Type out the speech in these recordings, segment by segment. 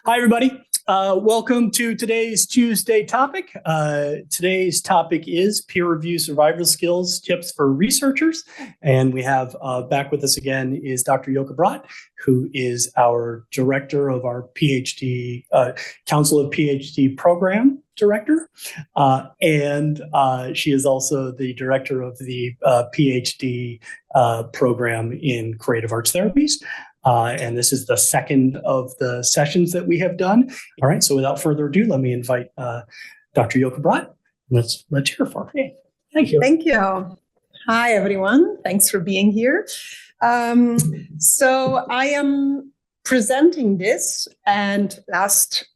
Hi, everybody. Welcome to today's Tuesday topic. Today's topic is peer review survival skills tips for researchers. And we have back with us again is Dr. Bradt, who is our director of our PhD, Council of PhD Program Director. And she is also the director of the PhD program in Creative Arts Therapies. And this is the second of the sessions that we have done. All right, so without further ado, let me invite Dr. Bradt. Let's hear from her. Thank you. Thank you. Hi, everyone. Thanks for being here. So I am presenting this, and last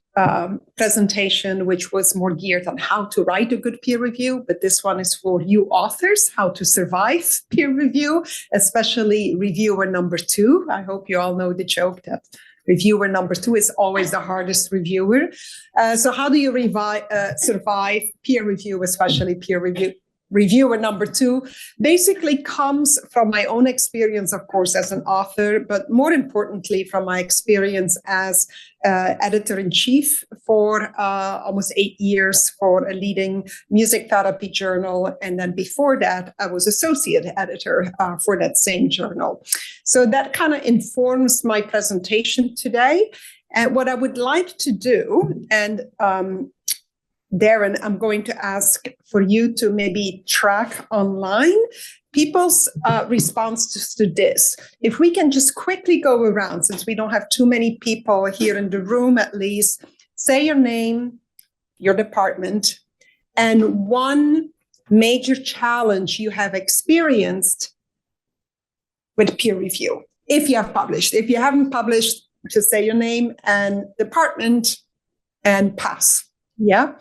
presentation, which was more geared on how to write a good peer review, but this one is for you authors, how to survive peer review, especially reviewer number 2. I hope you all know the joke that reviewer number 2 is always the hardest reviewer. So how do you survive peer review, especially peer review? Reviewer number 2 basically comes from my own experience, of course, as an author, but more importantly, from my experience as editor-in-chief for almost 8 years for a leading music therapy journal. And then before that, I was associate editor for that same journal. So that kind of informs my presentation today. And what I would like to do, and Darren, I'm going to ask for you to maybe track online people's responses to this. If we can just quickly go around, since we don't have too many people here in the room, at least, say your name, your department, and one major challenge you have experienced with peer review. If you have published. If you haven't published, just say your name and department and pass. Yeah.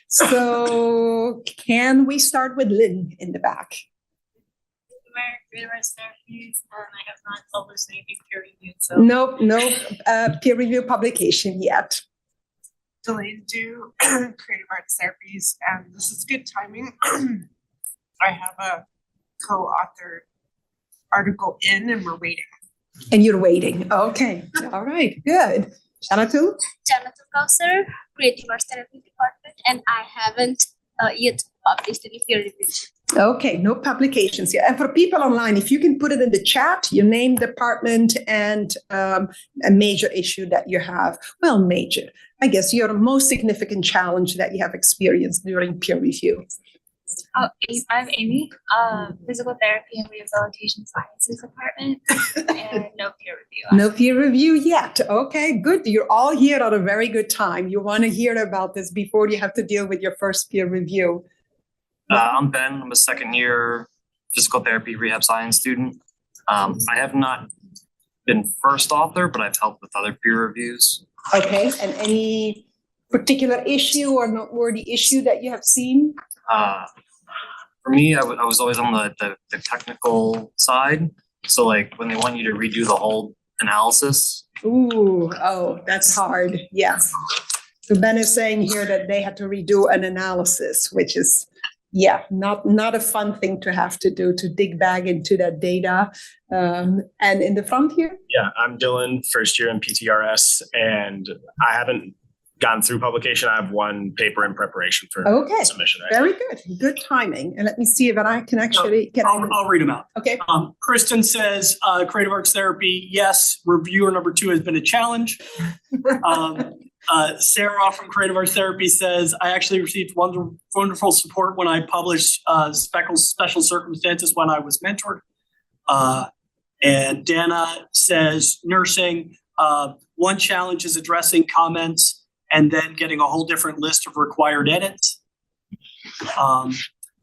So can we start with Lynn in the back? Creative Arts Therapies, and I have not published anything peer reviewed. So No peer review publication yet. Delayed due Creative Arts Therapies, and this is good timing. I have a co-authored article in, and we're waiting. And you're waiting. Okay. All right. Good. Janatu? Janatu Kausar, Creative Arts Therapy Department, and I haven't yet published any peer reviews. Okay, no publications yet. And for people online, if you can put it in the chat, your name, department, and a major issue that you have. Well, major. I guess your most significant challenge that you have experienced during peer review. I'm Amy, Physical Therapy and Rehabilitation Sciences Department, and no peer review. No peer review yet. Okay, good. You're all here at a very good time. You want to hear about this before you have to deal with your first peer review. I'm Ben. I'm a second-year physical therapy rehab science student. I have not been first author, but I've helped with other peer reviews. Okay, and any particular issue or noteworthy issue that you have seen? For me, I was always on the technical side. So like when they want you to redo the whole analysis. Oh, that's hard. Yeah. So Ben is saying here that they had to redo an analysis, which is, not a fun thing to have to do, to dig back into that data. And in the front here? Yeah, I'm Dylan, first year in PTRS, and I haven't gone through publication. I have one paper in preparation for submission. Right Very good. Good timing. And let me see if I can actually get I'll read them out. Okay. Kristen says, Creative Arts Therapy, yes. Reviewer number 2 has been a challenge. Sarah from Creative Arts Therapy says, I actually received wonderful support when I published Special Circumstances when I was mentored. And Dana says, nursing, one challenge is addressing comments and then getting a whole different list of required edits.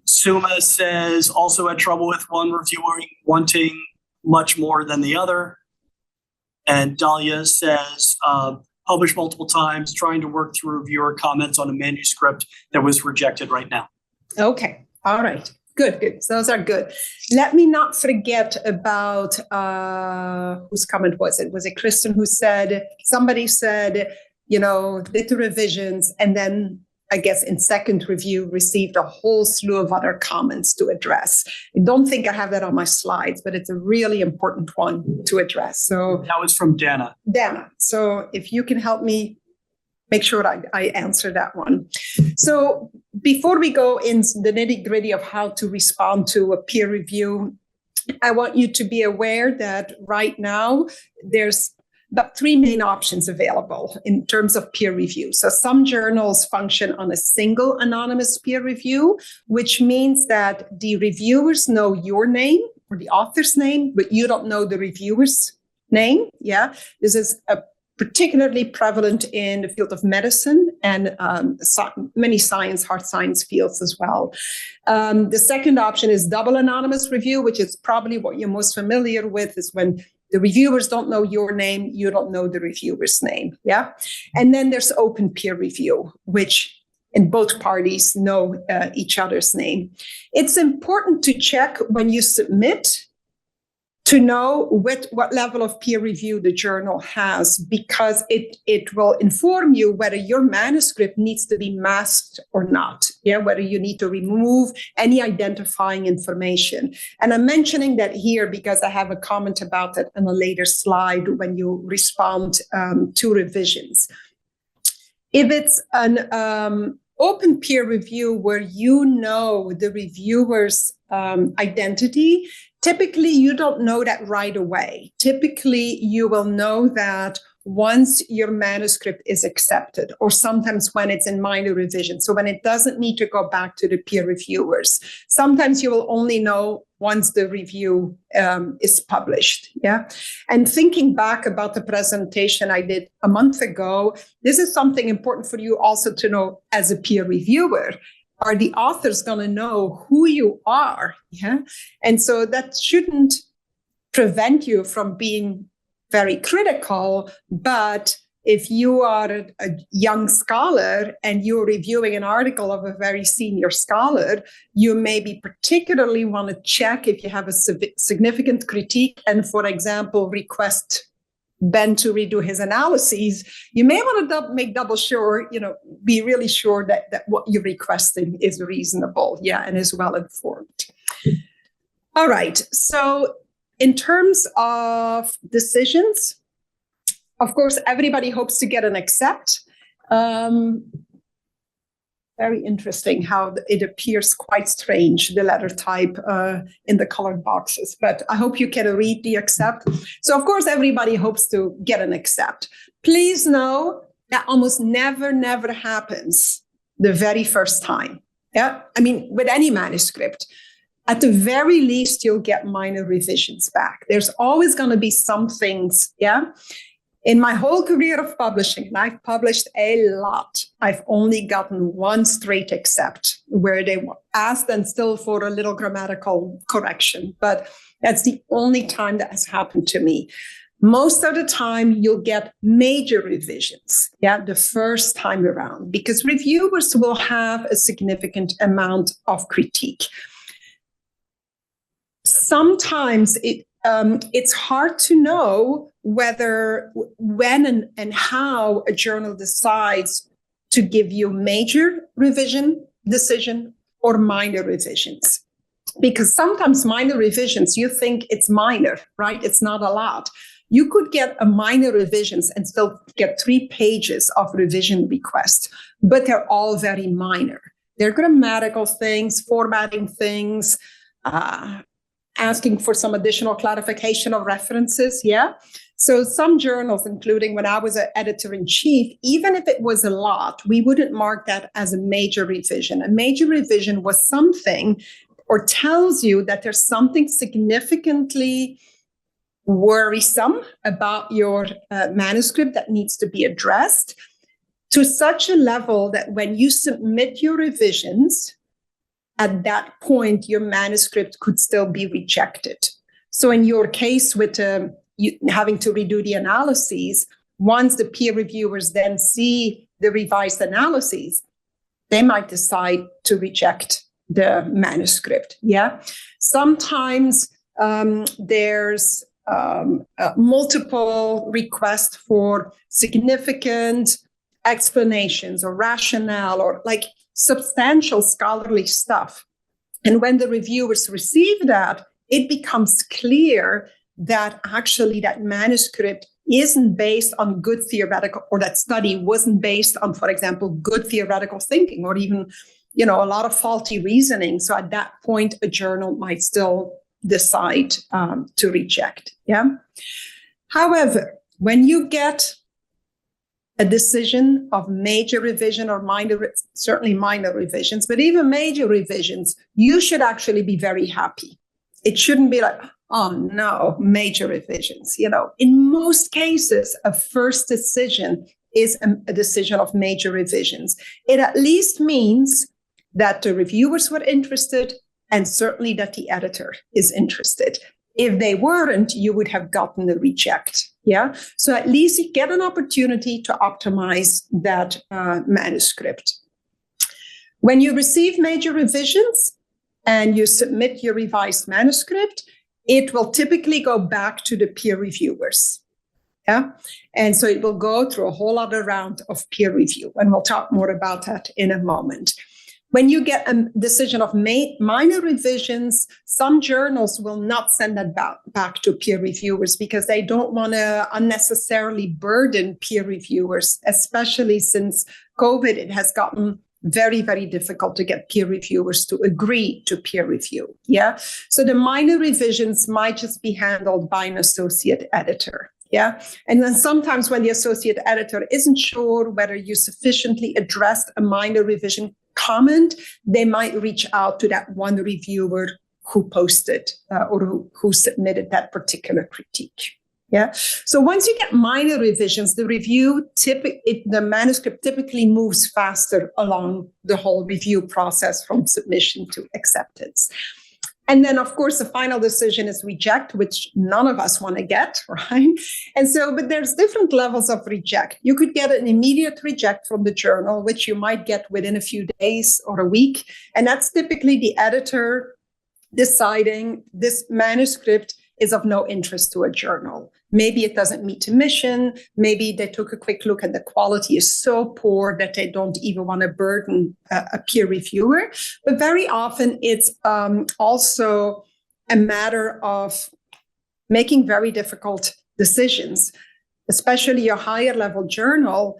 Suma says, also had trouble with one reviewer wanting much more than the other. And Dahlia says, published multiple times, trying to work through reviewer comments on a manuscript that was rejected right now. Okay. All right. Good. So those are good. Let me not forget about whose comment was it? Was it Kristen who said, somebody said, did the revisions and then I guess in second review, received a whole slew of other comments to address. I don't think I have that on my slides, but it's a really important one to address. So that was from Dana. Dana. So if you can help me make sure I answer that one. So before we go in the nitty-gritty of how to respond to a peer review, I want you to be aware that right now there's about three main options available in terms of peer review. So some journals function on a single anonymous peer review, which means that the reviewers know your name or the author's name, but you don't know the reviewer's name. Yeah, this is particularly prevalent in the field of medicine and many hard science fields as well. The second option is double anonymous review, which is probably what you're most familiar with, is when the reviewers don't know your name, you don't know the reviewer's name, yeah? And then there's open peer review, which in both parties know each other's name. It's important to check when you submit to know what level of peer review the journal has, because it will inform you whether your manuscript needs to be masked or not, yeah, whether you need to remove any identifying information. And I'm mentioning that here because I have a comment about that in a later slide when you respond to revisions. If it's an open peer review where you know the reviewer's identity, typically, you don't know that right away. Typically, you will know that once your manuscript is accepted, or sometimes when it's in minor revision. So when it doesn't need to go back to the peer reviewers. Sometimes you will only know once the review is published. Yeah. And thinking back about the presentation I did a month ago, this is something important for you also to know as a peer reviewer. Are the authors going to know who you are? Yeah. And so that shouldn't prevent you from being very critical. But if you are a young scholar and you're reviewing an article of a very senior scholar, you maybe particularly want to check if you have a significant critique and, for example, request Ben to redo his analyses. You may want to make double sure, be really sure that what you're requesting is reasonable, yeah, and is well informed. All right, so in terms of decisions, of course, everybody hopes to get an accept. Very interesting how it appears quite strange, the letter type in the colored boxes, but I hope you can read the accept. So of course, everybody hopes to get an accept. Please know that almost never happens the very first time. Yeah, I mean, with any manuscript, at the very least, you'll get minor revisions back. There's always going to be some things, yeah. In my whole career of publishing, and I've published a lot, I've only gotten one straight accept where they asked and still for a little grammatical correction. But that's the only time that has happened to me. Most of the time, you'll get major revisions, yeah, the first time around, because reviewers will have a significant amount of critique. Sometimes it's hard to know when and how a journal decides to give you major revision decision or minor revisions. Because sometimes minor revisions, you think it's minor, right? It's not a lot. You could get a minor revisions and still get 3 pages of revision requests, but they're all very minor. They're grammatical things, formatting things, asking for some additional clarification of references, yeah? So some journals, including when I was an editor-in-chief, even if it was a lot, we wouldn't mark that as a major revision. A major revision was something or tells you that there's something significantly worrisome about your manuscript that needs to be addressed to such a level that when you submit your revisions, at that point, your manuscript could still be rejected. So in your case with you having to redo the analyses, once the peer reviewers then see the revised analyses, they might decide to reject the manuscript. Yeah. Sometimes there's multiple requests for significant explanations or rationale or like substantial scholarly stuff. And when the reviewers receive that, it becomes clear that actually that manuscript isn't based on good theoretical, or that study wasn't based on, for example, good theoretical thinking, or even, a lot of faulty reasoning. So at that point, a journal might still decide to reject. Yeah. However, when you get a decision of major revision or certainly minor revisions, but even major revisions, you should actually be very happy. It shouldn't be like, oh no, major revisions. In most cases, a first decision is a decision of major revisions. It at least means that the reviewers were interested, and certainly that the editor is interested. If they weren't, you would have gotten a reject. Yeah. So at least you get an opportunity to optimize that manuscript. When you receive major revisions and you submit your revised manuscript, it will typically go back to the peer reviewers. Yeah. And so it will go through a whole other round of peer review. And we'll talk more about that in a moment. When you get a decision of minor revisions, some journals will not send that back to peer reviewers because they don't want to unnecessarily burden peer reviewers, especially since COVID. It has gotten very, very difficult to get peer reviewers to agree to peer review. Yeah. So the minor revisions might just be handled by an associate editor. Yeah. And then sometimes when the associate editor isn't sure whether you sufficiently addressed a minor revision comment, they might reach out to that one reviewer who posted or who submitted that particular critique. Yeah. So once you get minor revisions, the the manuscript typically moves faster along the whole review process from submission to acceptance. And then, of course, the final decision is reject, which none of us want to get, right? And so, but there's different levels of reject. You could get an immediate reject from the journal, which you might get within a few days or a week. And that's typically the editor deciding this manuscript is of no interest to a journal. Maybe it doesn't meet the mission. Maybe they took a quick look and the quality is so poor that they don't even want to burden a peer reviewer. But very often it's also a matter of making very difficult decisions, especially a higher level journal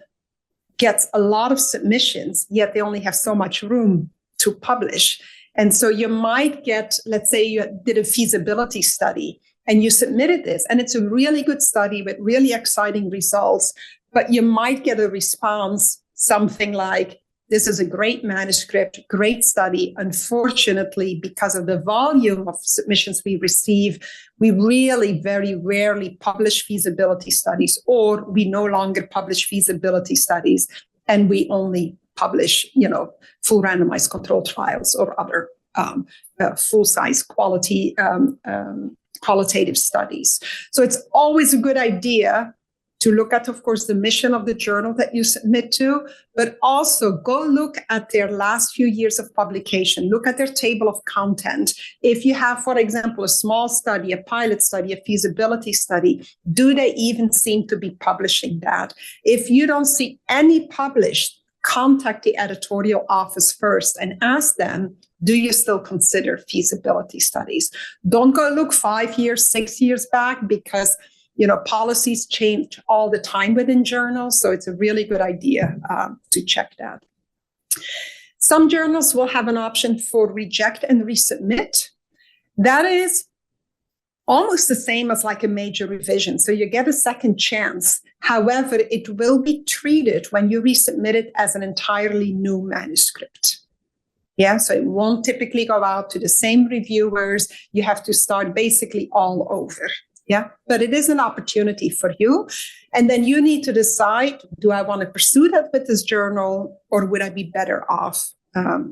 gets a lot of submissions, yet they only have so much room to publish. And so you might get, let's say you did a feasibility study and you submitted this, and it's a really good study with really exciting results, but you might get a response, something like, this is a great manuscript, great study. Unfortunately, because of the volume of submissions we receive, we really very rarely publish feasibility studies, or we no longer publish feasibility studies, and we only publish, full randomized controlled trials or other full-size qualitative studies. So it's always a good idea to look at, of course, the mission of the journal that you submit to, but also go look at their last few years of publication, look at their table of content. If you have, for example, a small study, a pilot study, a feasibility study, do they even seem to be publishing that? If you don't see any published, contact the editorial office first and ask them, do you still consider feasibility studies? Don't go look 5 years, 6 years back, because policies change all the time within journals. So it's a really good idea to check that. Some journals will have an option for reject and resubmit. That is almost the same as like a major revision. So you get a second chance. However, it will be treated when you resubmit it as an entirely new manuscript. Yeah, so it won't typically go out to the same reviewers. You have to start basically all over. Yeah, but it is an opportunity for you. And then you need to decide, do I want to pursue that with this journal, or would I be better off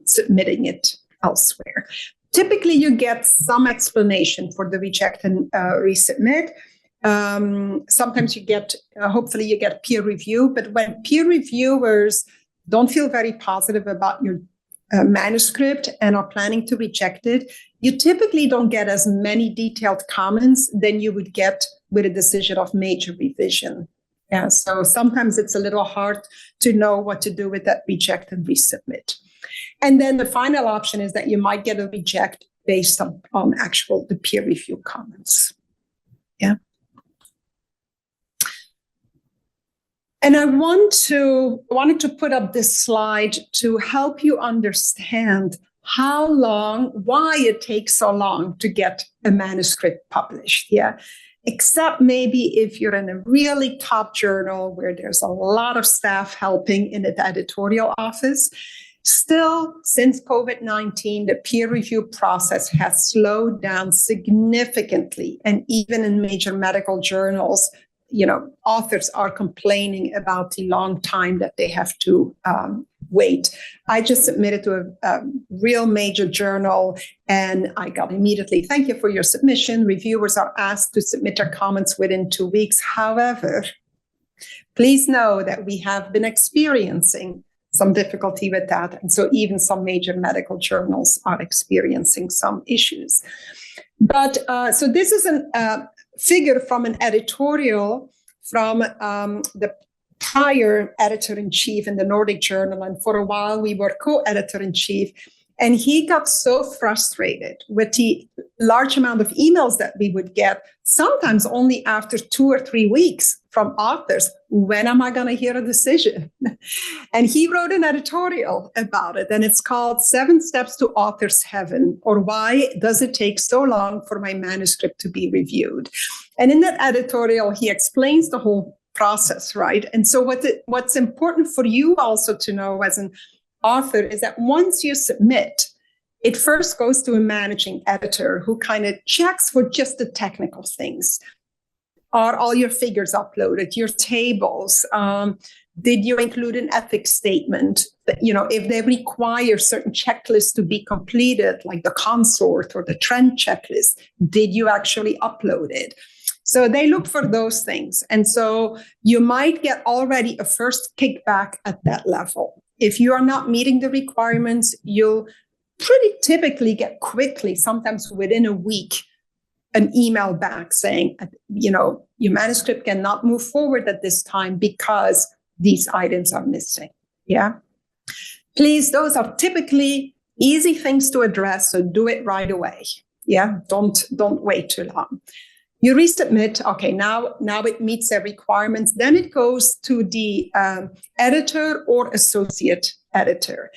submitting it elsewhere? Typically, you get some explanation for the reject and resubmit. Sometimes you get, hopefully you get peer review, but when peer reviewers don't feel very positive about your manuscript and are planning to reject it, you typically don't get as many detailed comments than you would get with a decision of major revision. Yeah, so sometimes it's a little hard to know what to do with that reject and resubmit. And then the final option is that you might get a reject based on the peer review comments. Yeah. And I wanted to put up this slide to help you understand why it takes so long to get a manuscript published. Yeah. Except maybe if you're in a really top journal where there's a lot of staff helping in the editorial office. Still, since COVID-19, the peer review process has slowed down significantly. And even in major medical journals, authors are complaining about the long time that they have to wait. I just submitted to a real major journal and I got immediately, thank you for your submission. Reviewers are asked to submit their comments within 2 weeks. However, please know that we have been experiencing some difficulty with that. And so even some major medical journals are experiencing some issues. But so this is a figure from an editorial from the prior editor-in-chief in the Nordic Journal. And for a while, we were co-editor-in-chief. And he got so frustrated with the large amount of emails that we would get, sometimes only after 2 or 3 weeks from authors. When am I going to hear a decision? And he wrote an editorial about it. And it's called 7 Steps to Author's Heaven, or Why Does It Take So Long for My Manuscript to Be Reviewed? And in that editorial, he explains the whole process, right? And so what's important for you also to know as an author is that once you submit, it first goes to a managing editor who kind of checks for just the technical things. Are all your figures uploaded, your tables? Did you include an ethics statement? If they require certain checklists to be completed, like the consort or the trend checklist, did you actually upload it? So they look for those things. And so you might get already a first kickback at that level. If you are not meeting the requirements, you'll pretty typically get quickly, sometimes within a week, an email back saying, your manuscript cannot move forward at this time because these items are missing. Yeah. Please, those are typically easy things to address, so do it right away. Yeah. Don't wait too long. You resubmit. Okay, now it meets their requirements. Then it goes to the editor or associate editor.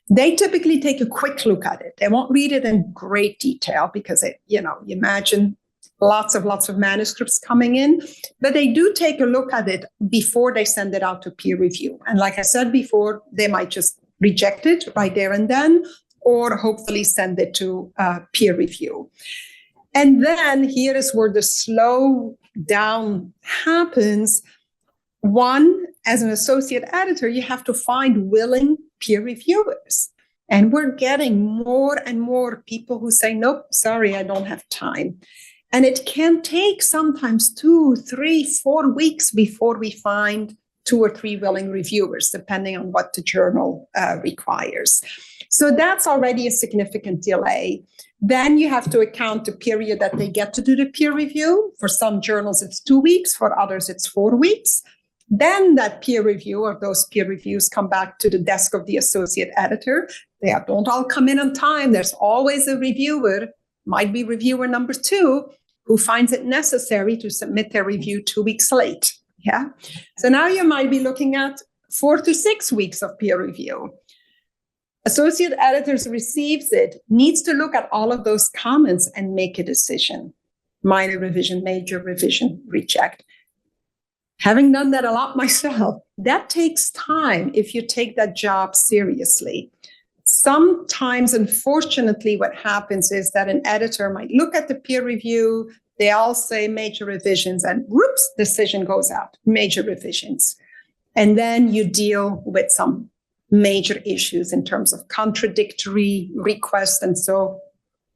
They typically take a quick look at it. They won't read it in great detail because you imagine lots of manuscripts coming in, but they do take a look at it before they send it out to peer review. And like I said before, they might just reject it right there and then, or hopefully send it to peer review. And then here is where the slow down happens. One, as an associate editor, you have to find willing peer reviewers. And we're getting more and more people who say, nope, sorry, I don't have time. And it can take sometimes 2, 3, 4 weeks before we find 2 or 3 willing reviewers, depending on what the journal requires. So that's already a significant delay. Then you have to account the period that they get to do the peer review. For some journals, it's 2 weeks. For others, it's 4 weeks. Then that peer review or those peer reviews come back to the desk of the associate editor. They don't all come in on time. There's always a reviewer, might be reviewer number 2, who finds it necessary to submit their review 2 weeks late. Yeah. So now you might be looking at 4 to 6 weeks of peer review. Associate editors receives it, needs to look at all of those comments and make a decision. Minor revision, major revision, reject. Having done that a lot myself, that takes time if you take that job seriously. Sometimes, unfortunately, what happens is that an editor might look at the peer review, they all say major revisions, and whoops, decision goes out, major revisions. And then you deal with some major issues in terms of contradictory requests and so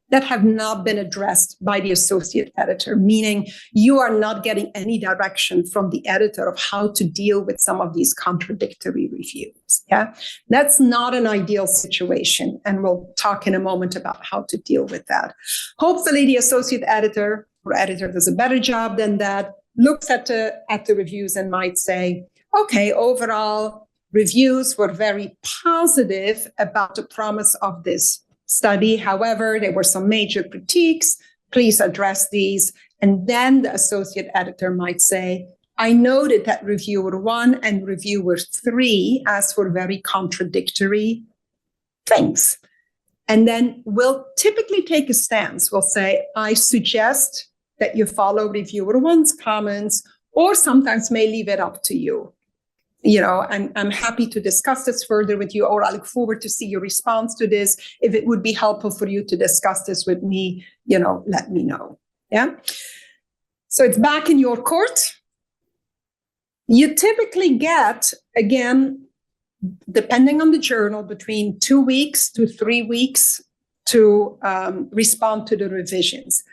that have not been addressed by the associate editor, meaning you are not getting any direction from the editor of how to deal with some of these contradictory reviews. Yeah, that's not an ideal situation. And we'll talk in a moment about how to deal with that. Hopefully the associate editor or editor does a better job than that, looks at the reviews and might say, okay, overall reviews were very positive about the promise of this study. However, there were some major critiques. Please address these. And then the associate editor might say, I noted that reviewer 1 and reviewer 3 asked for very contradictory things. And then we'll typically take a stance. We'll say, I suggest that you follow reviewer 1's comments, or sometimes may leave it up to you. I'm happy to discuss this further with you, or I look forward to see your response to this. If it would be helpful for you to discuss this with me, let me know. Yeah. So it's back in your court. You typically get, again, depending on the journal, between 2 weeks to 3 weeks to respond to the revisions.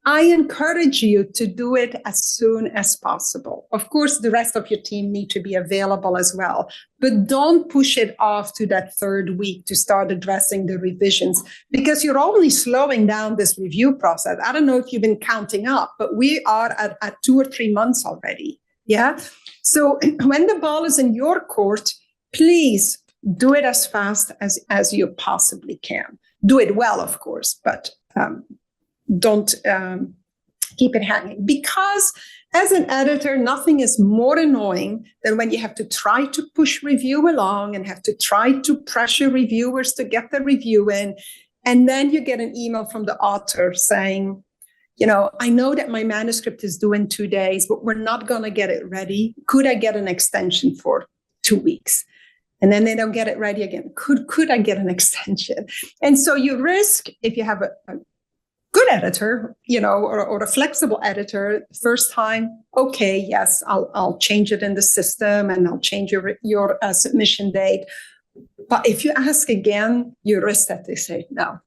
I encourage you to do it as soon as possible. Of course, the rest of your team need to be available as well, but don't push it off to that 3rd week to start addressing the revisions, because you're only slowing down this review process. I don't know if you've been counting up, but we are at 2 or 3 months already. Yeah. So when the ball is in your court, please do it as fast as you possibly can. Do it well, of course, but don't keep it hanging. Because as an editor, nothing is more annoying than when you have to try to push review along and have to try to pressure reviewers to get the review in. And then you get an email from the author saying, I know that my manuscript is due in 2 days, but we're not going to get it ready. Could I get an extension for 2 weeks? And then they don't get it ready again. Could I get an extension? And so you risk, if you have a good editor, or a flexible editor, first time, okay, yes, I'll change it in the system and I'll change your submission date. But if you ask again, you risk that they say, no,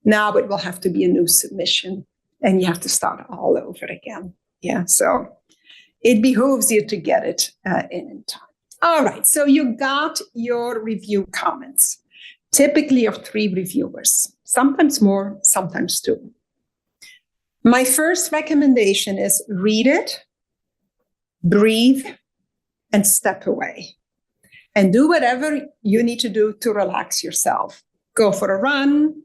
now it will have to be a new submission and you have to start all over again. Yeah, so it behooves you to get it in time. All right, so you got your review comments, typically of 3 reviewers, sometimes more, sometimes 2. My first recommendation is read it, breathe, and step away. And do whatever you need to do to relax yourself. Go for a run,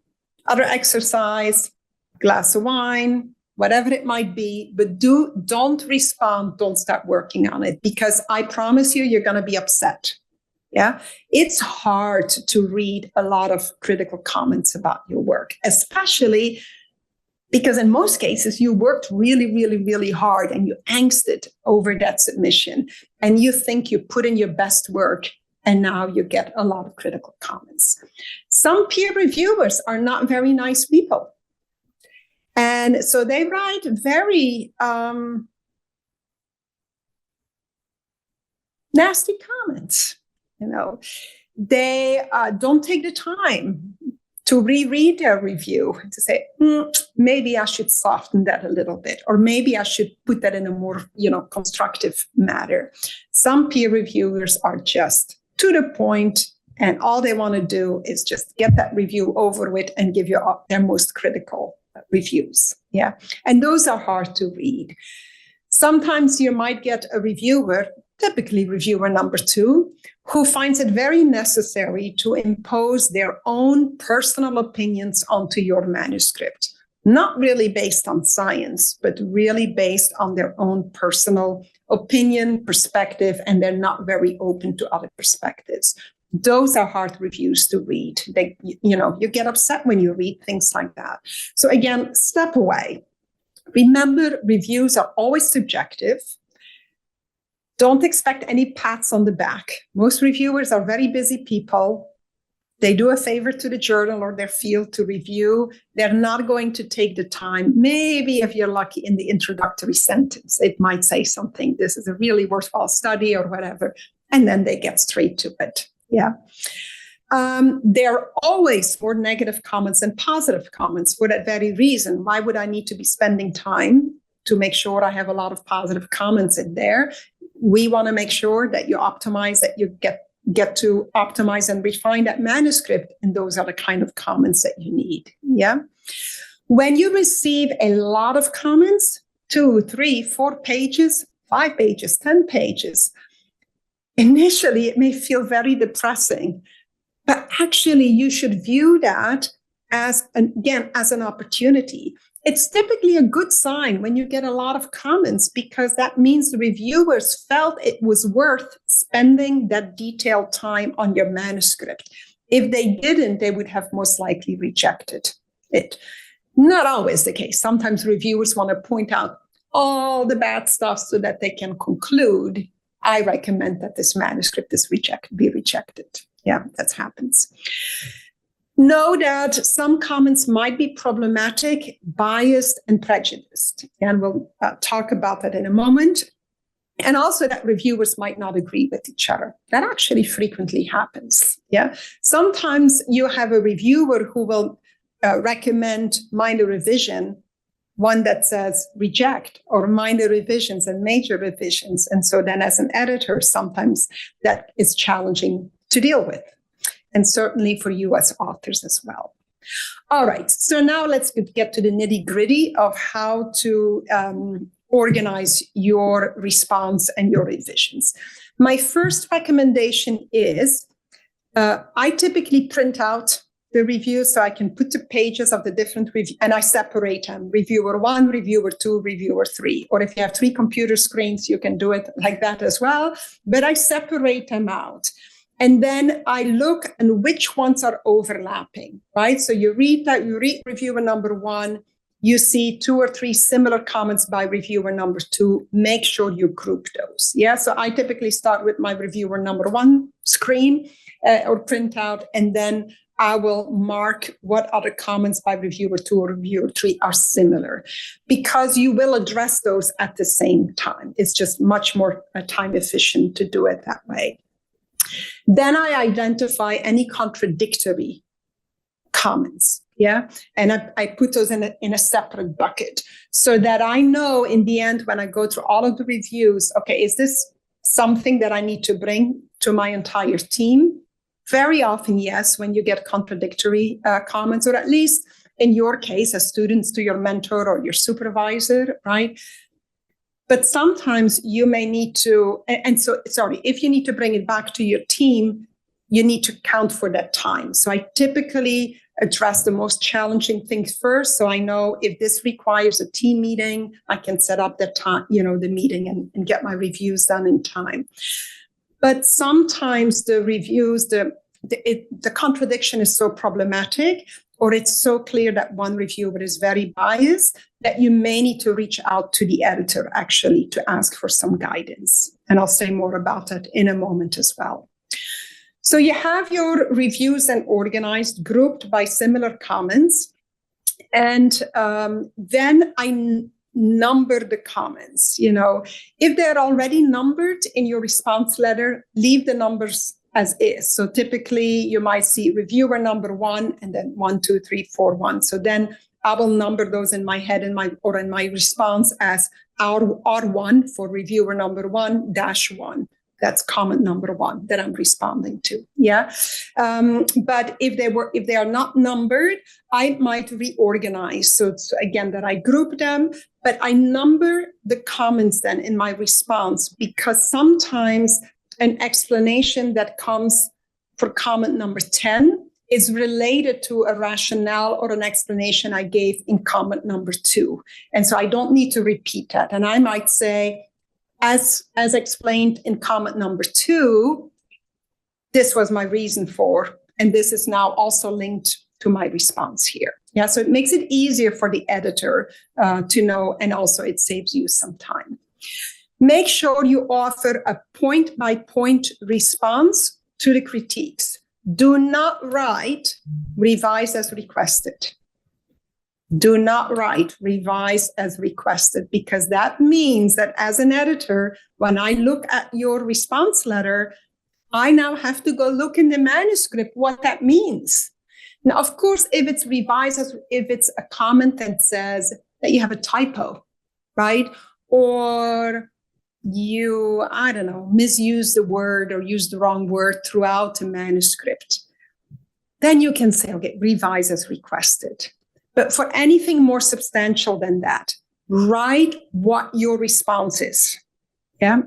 other exercise, glass of wine, whatever it might be, but don't respond, don't start working on it, because I promise you're going to be upset. Yeah, it's hard to read a lot of critical comments about your work, especially because in most cases you worked really, really, really hard and you angsted over that submission and you think you put in your best work and now you get a lot of critical comments. Some peer reviewers are not very nice people. And so they write very nasty comments. They don't take the time to reread their review, to say, maybe I should soften that a little bit, or maybe I should put that in a more, constructive manner. Some peer reviewers are just to the point, and all they want to do is just get that review over with and give you their most critical reviews. Yeah. And those are hard to read. Sometimes you might get a reviewer, typically reviewer number 2, who finds it very necessary to impose their own personal opinions onto your manuscript. Not really based on science, but really based on their own personal opinion, perspective, and they're not very open to other perspectives. Those are hard reviews to read. You get upset when you read things like that. So again, step away. Remember, reviews are always subjective. Don't expect any pats on the back. Most reviewers are very busy people. They do a favor to the journal or their field to review. They're not going to take the time. Maybe if you're lucky in the introductory sentence, it might say something, this is a really worthwhile study or whatever, and then they get straight to it. Yeah. There are always more negative comments than positive comments for that very reason. Why would I need to be spending time to make sure I have a lot of positive comments in there? We want to make sure that you optimize, that you get to optimize and refine that manuscript. And those are the kind of comments that you need. Yeah. When you receive a lot of comments, 2, 3, 4 pages, 5 pages, 10 pages. Initially, it may feel very depressing, but actually you should view that as an opportunity. It's typically a good sign when you get a lot of comments, because that means the reviewers felt it was worth spending that detailed time on your manuscript. If they didn't, they would have most likely rejected it. Not always the case. Sometimes reviewers want to point out all the bad stuff so that they can conclude, I recommend that this manuscript be rejected. Yeah, that happens. Know that some comments might be problematic, biased, and prejudiced. And we'll talk about that in a moment. And also that reviewers might not agree with each other. That actually frequently happens. Yeah. Sometimes you have a reviewer who will recommend minor revision, one that says reject, or minor revisions and major revisions. And so then as an editor, sometimes that is challenging to deal with. And certainly for you as authors as well. All right, so now let's get to the nitty-gritty of how to organize your response and your revisions. My first recommendation is I typically print out the reviews so I can put the pages of the different reviews, and I separate them, reviewer 1, reviewer 2, reviewer 3. Or if you have 3 computer screens, you can do it like that as well. But I separate them out. And then I look and which ones are overlapping, right? So you read reviewer number 1, you see 2 or 3 similar comments by reviewer number 2, make sure you group those. Yeah, so I typically start with my reviewer number 1 screen or printout, and then I will mark what other comments by reviewer 2 or reviewer 3 are similar, because you will address those at the same time. It's just much more time efficient to do it that way. Then I identify any contradictory comments, yeah? And I put those in a separate bucket so that I know in the end when I go through all of the reviews, okay, is this something that I need to bring to my entire team? Very often, yes, when you get contradictory comments, or at least in your case, as students to your mentor or your supervisor, right? But sometimes you may need to, if you need to bring it back to your team, you need to count for that time. So I typically address the most challenging things first. So I know if this requires a team meeting, I can set up the time, the meeting and get my reviews done in time. But sometimes the reviews, the contradiction is so problematic, or it's so clear that one reviewer is very biased, that you may need to reach out to the editor actually to ask for some guidance. And I'll say more about that in a moment as well. So you have your reviews and organized, grouped by similar comments. And then I number the comments. If they're already numbered in your response letter, leave the numbers as is. So typically you might see reviewer number 1 and then 1, 2, 3, 4, 1. So then I will number those in my head in my response as R1 for reviewer number 1-1. That's comment number 1 that I'm responding to. Yeah. But if they are not numbered, I might reorganize. So again, that I group them, but I number the comments then in my response, because sometimes an explanation that comes for comment number 10 is related to a rationale or an explanation I gave in comment number 2. And so I don't need to repeat that. And I might say, as explained in comment number 2, this was my reason for, and this is now also linked to my response here. Yeah, so it makes it easier for the editor to know, and also it saves you some time. Make sure you offer a point-by-point response to the critiques. Do not write revise as requested. Do not write revise as requested, because that means that as an editor, when I look at your response letter, I now have to go look in the manuscript what that means. Now, of course, if it's revised, if it's a comment that says that you have a typo, right? Or you, misuse the word or use the wrong word throughout the manuscript, then you can say, okay, revise as requested. But for anything more substantial than that, write what your response is. Yeah.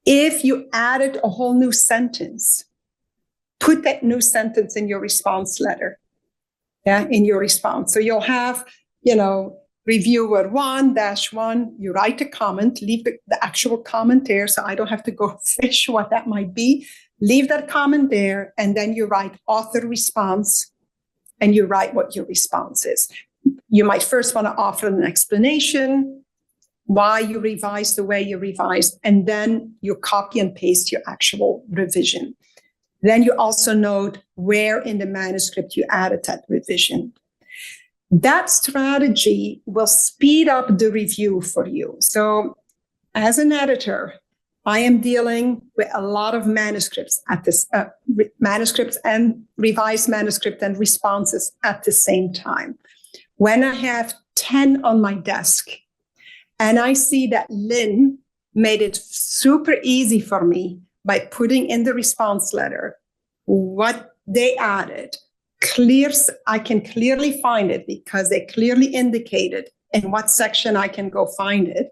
If you added a whole new sentence, put that new sentence in your response letter. Yeah, in your response. So you'll have, reviewer 1-1, you write a comment, leave the actual comment there, so I don't have to go fish what that might be. Leave that comment there, and then you write author response, and you write what your response is. You might first want to offer an explanation, why you revised the way you revised, and then you copy and paste your actual revision. Then you also note where in the manuscript you added that revision. That strategy will speed up the review for you. So as an editor, I am dealing with a lot of manuscripts at this manuscripts and revised manuscript and responses at the same time. When I have 10 on my desk and I see that Lynn made it super easy for me by putting in the response letter what they added, I can clearly find it because they clearly indicated in what section I can go find it.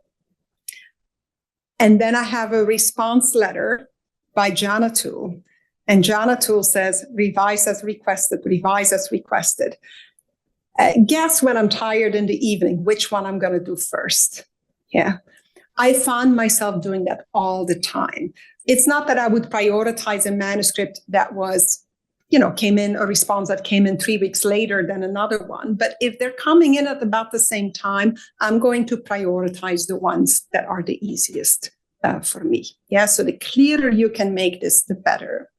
And then I have a response letter by Janatul, and Janatul says, revise as requested, revise as requested. Guess when I'm tired in the evening, which one I'm going to do first. Yeah. I found myself doing that all the time. It's not that I would prioritize a manuscript that was, came in, a response that came in 3 weeks later than another one. But if they're coming in at about the same time, I'm going to prioritize the ones that are the easiest for me. Yeah, so the clearer you can make this, the better.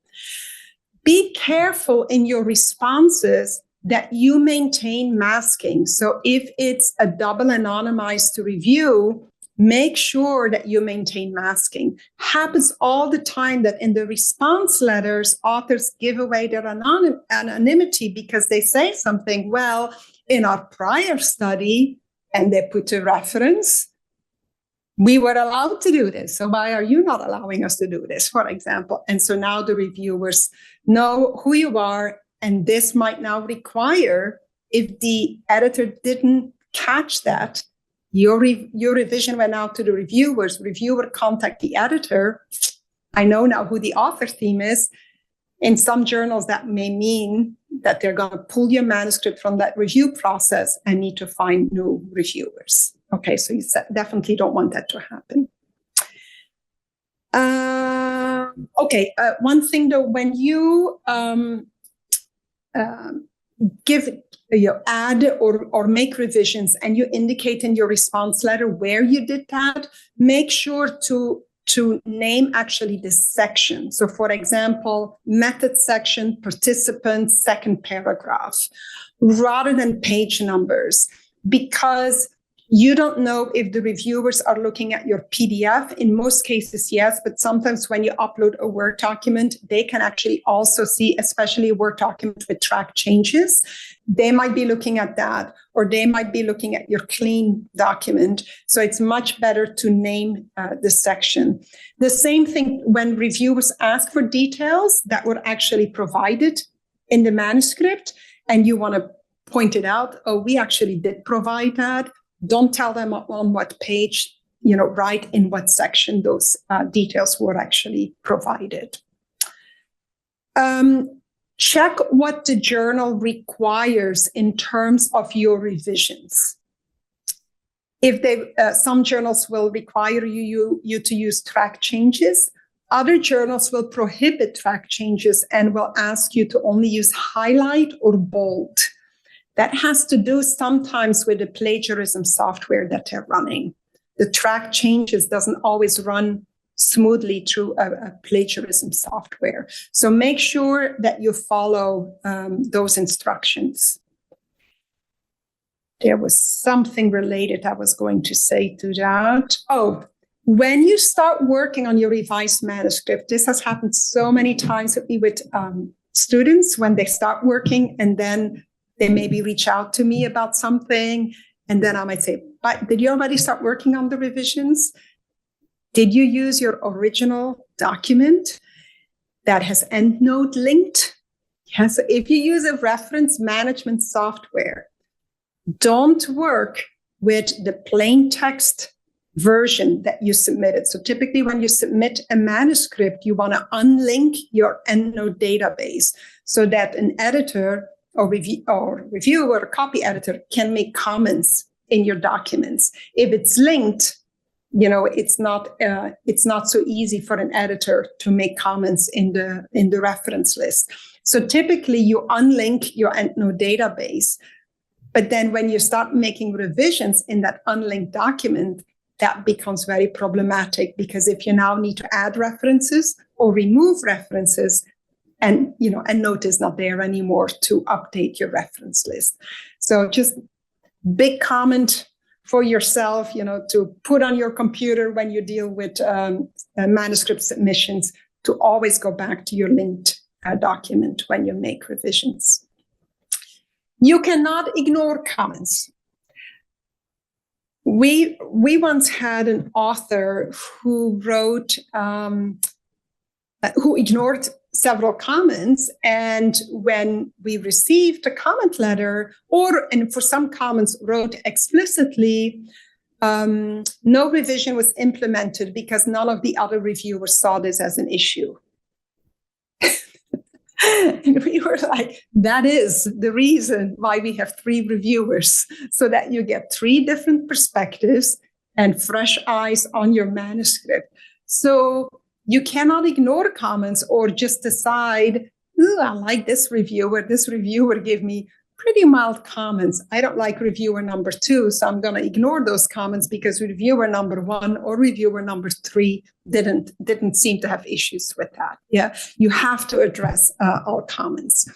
Be careful in your responses that you maintain masking. So if it's a double anonymized review, make sure that you maintain masking. Happens all the time that in the response letters, authors give away their anonymity because they say something, well, in our prior study, and they put a reference, we were allowed to do this. So why are you not allowing us to do this, for example? And so now the reviewers know who you are, and this might now require, if the editor didn't catch that, your revision went out to the reviewers. Reviewer contact the editor. I know now who the author theme is. In some journals, that may mean that they're going to pull your manuscript from that review process and need to find new reviewers. Okay, so you definitely don't want that to happen. One thing though, when you add or make revisions and you indicate in your response letter where you did that, make sure to name actually the section. So for example, method section, participants, second paragraph, rather than page numbers, because you don't know if the reviewers are looking at your PDF. In most cases, yes, but sometimes when you upload a Word document, they can actually also see, especially a Word document with track changes. They might be looking at that, or they might be looking at your clean document. So it's much better to name the section. The same thing when reviewers ask for details that were actually provided in the manuscript, and you want to point it out, oh, we actually did provide that. Don't tell them on what page, write in what section those details were actually provided. Check what the journal requires in terms of your revisions. If some journals will require you to use track changes, other journals will prohibit track changes and will ask you to only use highlight or bold. That has to do sometimes with the plagiarism software that they're running. The track changes doesn't always run smoothly through a plagiarism software. So make sure that you follow those instructions. There was something related I was going to say to that. Oh, when you start working on your revised manuscript, this has happened so many times with students when they start working and then they maybe reach out to me about something, and then I might say, but did you already start working on the revisions? Did you use your original document that has EndNote linked? Yeah, so if you use a reference management software, don't work with the plain text version that you submitted. So typically when you submit a manuscript, you want to unlink your EndNote database so that an editor or reviewer or copy editor can make comments in your documents. If it's linked, it's not so easy for an editor to make comments in the reference list. So typically you unlink your EndNote database, but then when you start making revisions in that unlinked document, that becomes very problematic, because if you now need to add references or remove references, and EndNote is not there anymore to update your reference list. So just big comment for yourself, to put on your computer when you deal with manuscript submissions, to always go back to your linked document when you make revisions. You cannot ignore comments. We once had an author who wrote, who ignored several comments, and when we received a comment letter, and for some comments wrote explicitly, no revision was implemented because none of the other reviewers saw this as an issue. And we were like, that is the reason why we have 3 reviewers, so that you get 3 different perspectives and fresh eyes on your manuscript. So you cannot ignore comments or just decide, I like this reviewer. This reviewer gave me pretty mild comments. I don't like reviewer number 2, so I'm going to ignore those comments because reviewer number 1 or reviewer number 3 didn't seem to have issues with that. Yeah, you have to address all comments.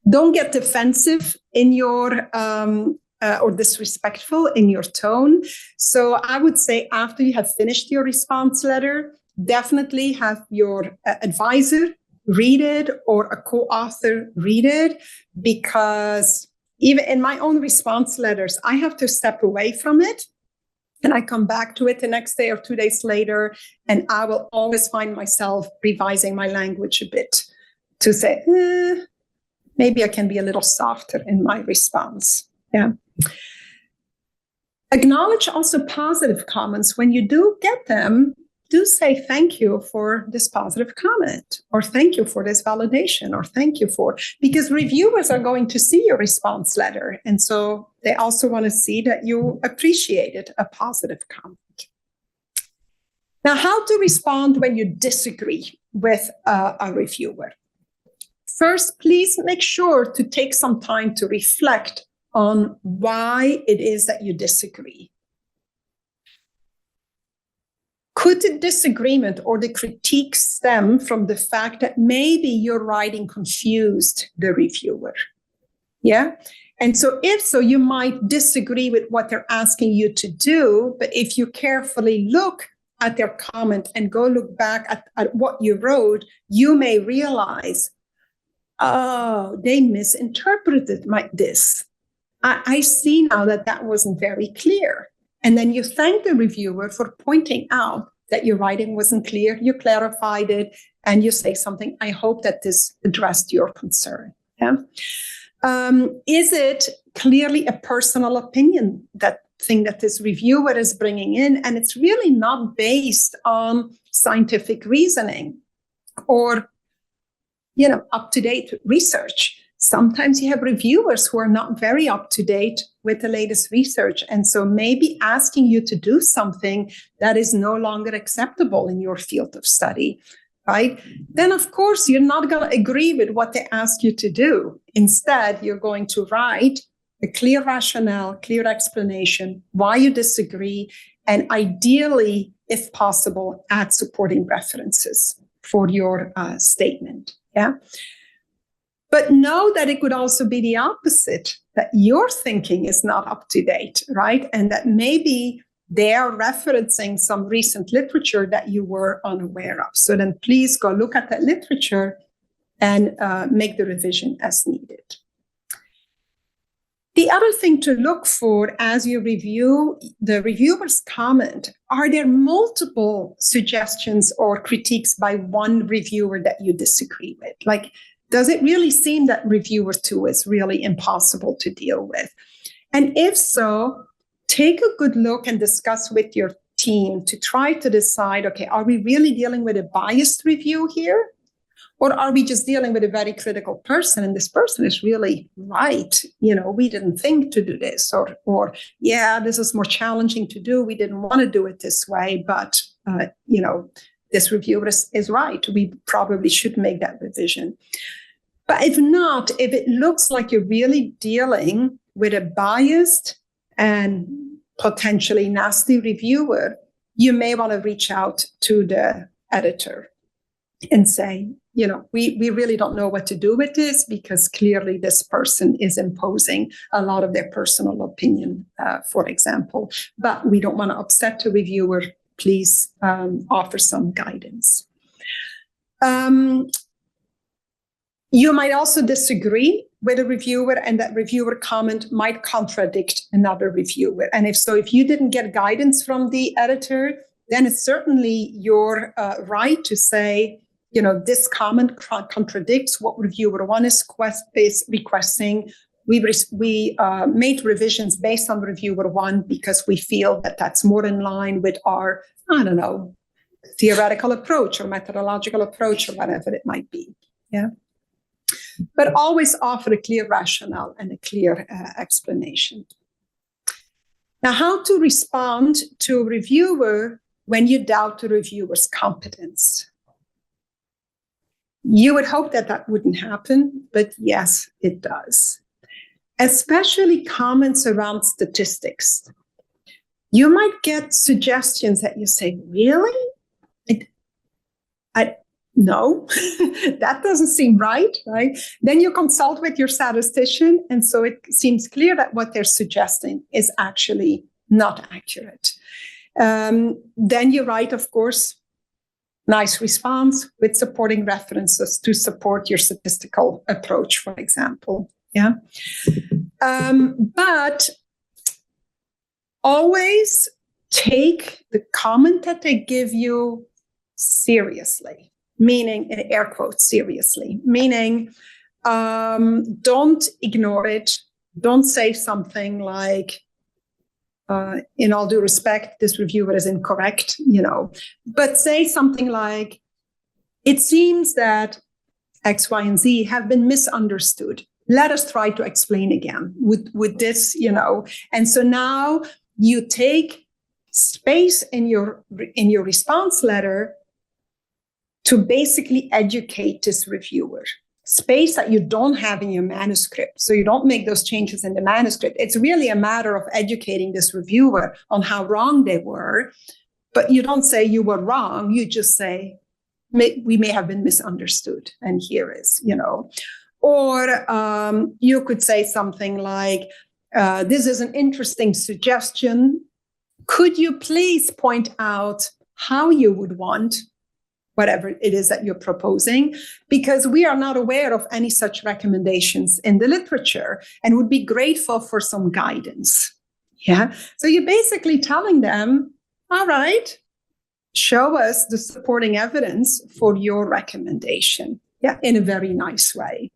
Don't get defensive in your or disrespectful in your tone. So I would say after you have finished your response letter, definitely have your advisor read it or a co-author read it, because even in my own response letters, I have to step away from it and I come back to it the next day or 2 days later, and I will always find myself revising my language a bit to say, maybe I can be a little softer in my response. Yeah. Acknowledge also positive comments. When you do get them, do say thank you for this positive comment, or thank you for this validation, or thank you for, because reviewers are going to see your response letter. And so they also want to see that you appreciated a positive comment. Now, how to respond when you disagree with a reviewer? First, please make sure to take some time to reflect on why it is that you disagree. Could the disagreement or the critique stem from the fact that maybe your writing confused the reviewer? Yeah. And so if so, you might disagree with what they're asking you to do. But if you carefully look at their comment and go look back at what you wrote, you may realize, oh, they misinterpreted this. I see now that wasn't very clear. And then you thank the reviewer for pointing out that your writing wasn't clear, you clarified it, and you say something, I hope that this addressed your concern. Yeah? Is it clearly a personal opinion, that thing that this reviewer is bringing in, and it's really not based on scientific reasoning or up-to-date research? Sometimes you have reviewers who are not very up-to-date with the latest research. And so maybe asking you to do something that is no longer acceptable in your field of study, right? Then, of course, you're not going to agree with what they ask you to do. Instead, you're going to write a clear rationale, clear explanation, why you disagree, and ideally, if possible, add supporting references for your statement. Yeah. But know that it could also be the opposite, that your thinking is not up to date, right? And that maybe they are referencing some recent literature that you were unaware of. So then please go look at that literature and make the revision as needed. The other thing to look for as you review the reviewer's comment, are there multiple suggestions or critiques by one reviewer that you disagree with? Like, does it really seem that reviewer 2 is really impossible to deal with? And if so, take a good look and discuss with your team to try to decide, okay, are we really dealing with a biased review here? Or are we just dealing with a very critical person and this person is really right? We didn't think to do this, or yeah, this is more challenging to do. We didn't want to do it this way, but this reviewer is right. We probably should make that revision. But if not, if it looks like you're really dealing with a biased and potentially nasty reviewer, you may want to reach out to the editor and say, we really don't know what to do with this because clearly this person is imposing a lot of their personal opinion, for example, but we don't want to upset the reviewer. Please offer some guidance. You might also disagree with a reviewer, and that reviewer comment might contradict another reviewer. And if you didn't get guidance from the editor, then it's certainly your right to say, this comment contradicts what reviewer one is requesting. We made revisions based on reviewer one because we feel that that's more in line with our, theoretical approach or methodological approach or whatever it might be. Yeah. But always offer a clear rationale and a clear explanation. Now, how to respond to a reviewer when you doubt the reviewer's competence? You would hope that wouldn't happen, but yes, it does. Especially comments around statistics. You might get suggestions that you say, really? No, that doesn't seem right? Then you consult with your statistician, and so it seems clear that what they're suggesting is actually not accurate. Then you write, of course, nice response with supporting references to support your statistical approach, for example. Yeah. But always take the comment that they give you seriously, meaning, in air quotes, seriously, meaning don't ignore it. Don't say something like, in all due respect, this reviewer is incorrect, but say something like, it seems that X, Y, and Z have been misunderstood. Let us try to explain again with this, And so now you take space in your response letter to basically educate this reviewer. Space that you don't have in your manuscript. So you don't make those changes in the manuscript. It's really a matter of educating this reviewer on how wrong they were. But you don't say you were wrong. You just say, we may have been misunderstood. And here is, Or you could say something like, this is an interesting suggestion. Could you please point out how you would want whatever it is that you're proposing? Because we are not aware of any such recommendations in the literature and would be grateful for some guidance. Yeah. So you're basically telling them, all right, show us the supporting evidence for your recommendation. Yeah, in a very nice way.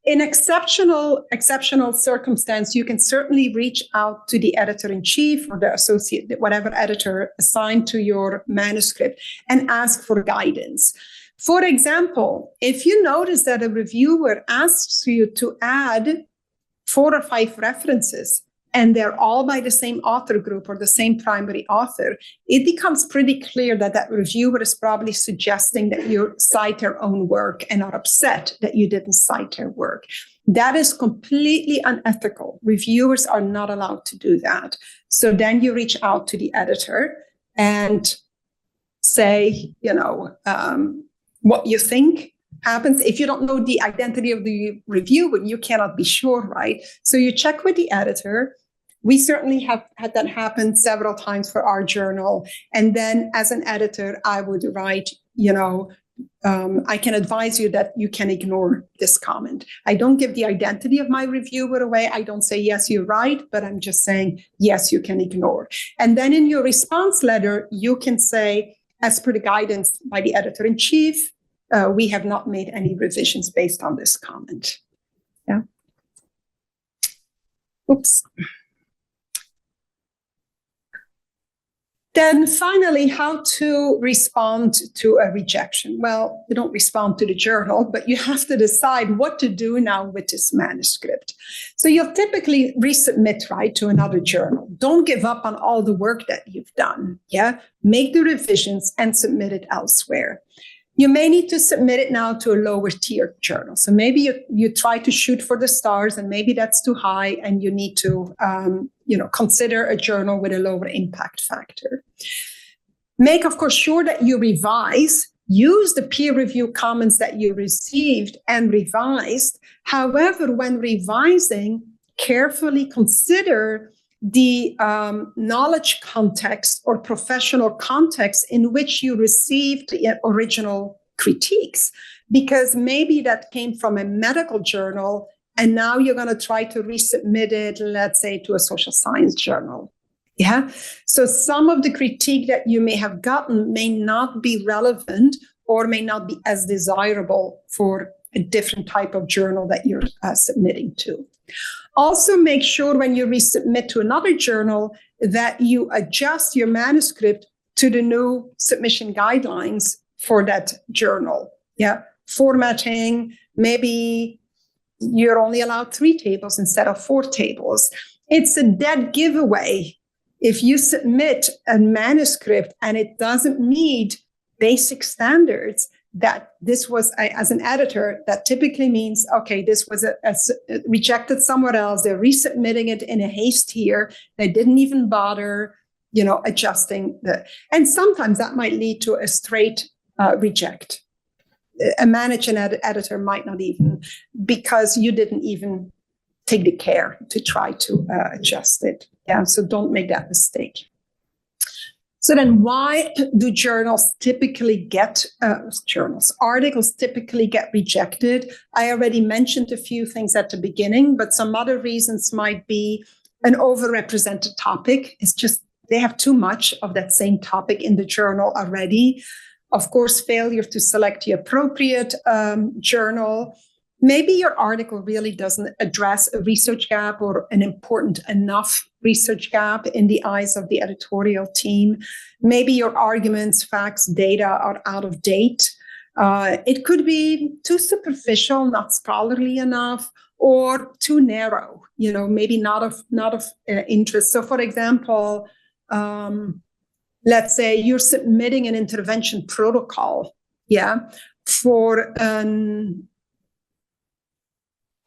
In exceptional circumstance, you can certainly reach out to the editor-in-chief or the associate, whatever editor assigned to your manuscript, and ask for guidance. For example, if you notice that a reviewer asks you to add 4 or 5 references, and they're all by the same author group or the same primary author, it becomes pretty clear that that reviewer is probably suggesting that you cite their own work and are upset that you didn't cite their work. That is completely unethical. Reviewers are not allowed to do that. So then you reach out to the editor and say, what you think happens. If you don't know the identity of the reviewer, you cannot be sure, right? So you check with the editor. We certainly have had that happen several times for our journal. And then as an editor, I would write, I can advise you that you can ignore this comment. I don't give the identity of my reviewer away. I don't say, yes, you're right, but I'm just saying, yes, you can ignore. And then in your response letter, you can say, as per the guidance by the editor-in-chief, we have not made any revisions based on this comment. Yeah. Oops. Then finally, how to respond to a rejection. Well, you don't respond to the journal, but you have to decide what to do now with this manuscript. So you'll typically resubmit, right, to another journal. Don't give up on all the work that you've done. Yeah, make the revisions and submit it elsewhere. You may need to submit it now to a lower tier journal. So maybe you try to shoot for the stars, and maybe that's too high, and you need to consider a journal with a lower impact factor. Make, of course, sure that you revise. Use the peer review comments that you received and revised. However, when revising, carefully consider the knowledge context or professional context in which you received the original critiques, because maybe that came from a medical journal and now you're going to try to resubmit it, let's say, to a social science journal. Yeah. So some of the critique that you may have gotten may not be relevant or may not be as desirable for a different type of journal that you're submitting to. Also, make sure when you resubmit to another journal that you adjust your manuscript to the new submission guidelines for that journal. Yeah, formatting, maybe you're only allowed 3 tables instead of 4 tables. It's a dead giveaway if you submit a manuscript and it doesn't meet basic standards. That this was, as an editor, that typically means, okay, this was rejected somewhere else. They're resubmitting it in a haste here. They didn't even bother, adjusting and sometimes that might lead to a straight reject. A managing editor might not even, because you didn't even take the care to try to adjust it. Yeah, so don't make that mistake. So then why do articles typically get rejected? I already mentioned a few things at the beginning, but some other reasons might be an overrepresented topic. It's just they have too much of that same topic in the journal already. Of course, failure to select the appropriate journal. Maybe your article really doesn't address a research gap or an important enough research gap in the eyes of the editorial team. Maybe your arguments, facts, data are out of date. It could be too superficial, not scholarly enough, or too narrow, maybe not of interest. So for example, let's say you're submitting an intervention protocol, for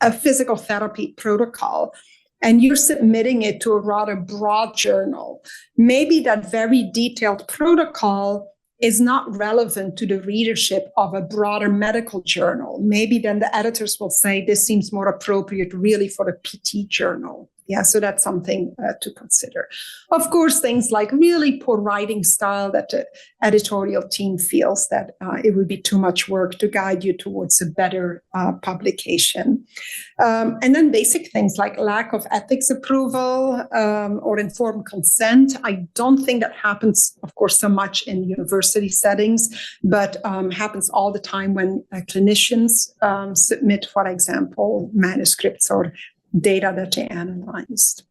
a physical therapy protocol, and you're submitting it to a rather broad journal. Maybe that very detailed protocol is not relevant to the readership of a broader medical journal. Maybe then the editors will say this seems more appropriate really for a PT journal. Yeah, so that's something to consider. Of course, things like really poor writing style that the editorial team feels that it would be too much work to guide you towards a better publication. And then basic things like lack of ethics approval or informed consent. I don't think that happens, of course, so much in university settings, but happens all the time when clinicians submit, for example, manuscripts or data that they analyzed.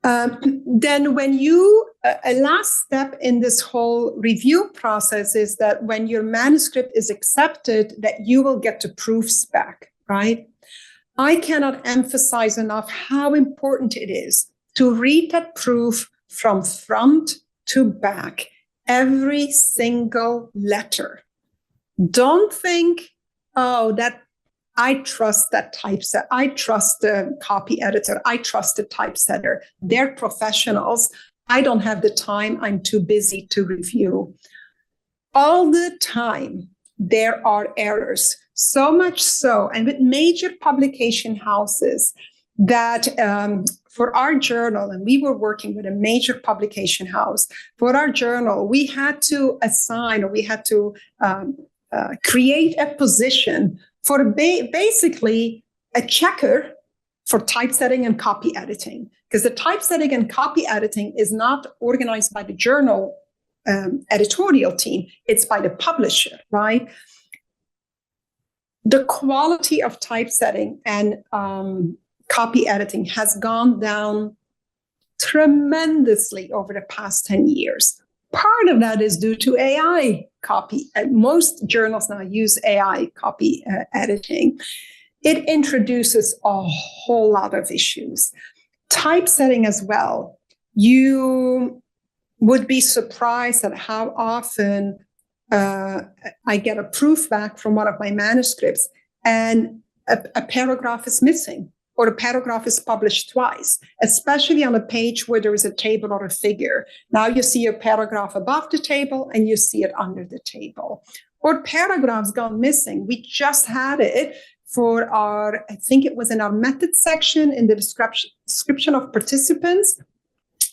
Then when a last step in this whole review process is that when your manuscript is accepted, that you will get the proofs back, right? I cannot emphasize enough how important it is to read that proof from front to back, every single letter. Don't think, that I trust that typesetter. I trust the copy editor. I trust the typesetter. They're professionals. I don't have the time. I'm too busy to review. All the time, there are errors. So much so, and with major publication houses, that for our journal, and we were working with a major publication house, for our journal, we had to assign, or we had to create a position for basically a checker for typesetting and copy editing, because the typesetting and copy editing is not organized by the journal editorial team, it's by the publisher, right? The quality of typesetting and copy editing has gone down tremendously over the past 10 years. Part of that is due to AI copy. Most journals now use AI copy editing. It introduces a whole lot of issues. Typesetting as well. You would be surprised at how often I get a proof back from one of my manuscripts and a paragraph is missing, or a paragraph is published twice, especially on a page where there is a table or a figure. Now you see a paragraph above the table and you see it under the table. Or paragraphs gone missing. We just had it for our, I think it was in our method section in the description of participants.